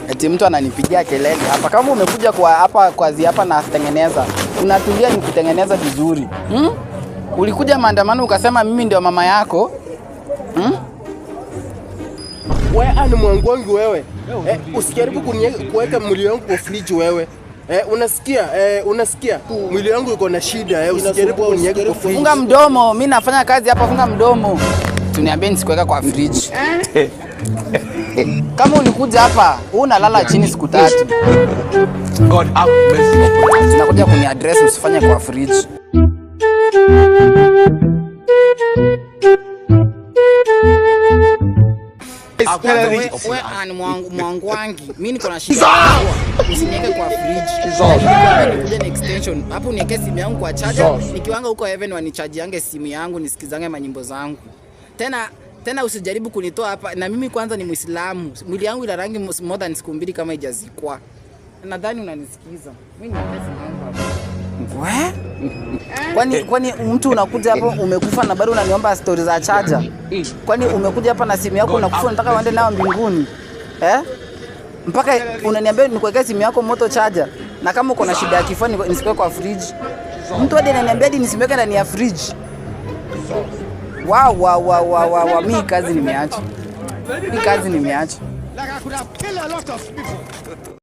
Eti mtu ananipigia kelele hapa. Kama umekuja kwa hapa kazi hapa na kutengeneza, unatulia ni kutengeneza vizuri. Ulikuja maandamano ukasema mimi ndio mama yako. Wewe ani mwangu wangu wewe. Usijaribu kuweka mwili wangu kwa fridge wewe. Unasikia? Unasikia? Mwili wangu uko na shida. Usijaribu kuniweka kwa fridge. Funga mdomo. Mimi nafanya kazi hapa, funga mdomo. Tuniambie nisikuweka kwa fridge. Kama ulikuja hapa, unalala chini siku 3. God have mercy. Tunakuja kuniaddress usifanye kwa fridge. Wewe ani mwangu wangi. Mimi niko na shida. Usiniweke kwa fridge. Nikuja na extension. Hapo uniweke simu yangu kwa charger. Nikiwanga huko heaven wanicharge yange simu yangu nisikizange manyimbo zangu. Tena usijaribu kunitoa hapa, na mimi kwanza ni Muislamu. Mwili yangu ina rangi more than siku 2 kama haijazikwa. Nadhani unanisikiza. Mimi ni pesa yangu. Kwani mtu unakuja hapo umekufa na bado unaniomba stories za charger? Kwani umekuja hapa na simu yako unakufa unataka uende nayo mbinguni? Mpaka unaniambia nikuwekea simu yako moto charger. Na kama uko na shida ya kifua nisikuweke kwa fridge. Mtu hadi ananiambia hadi nisiweke ndani ya fridge. Wow. Mimi kazi nimeacha.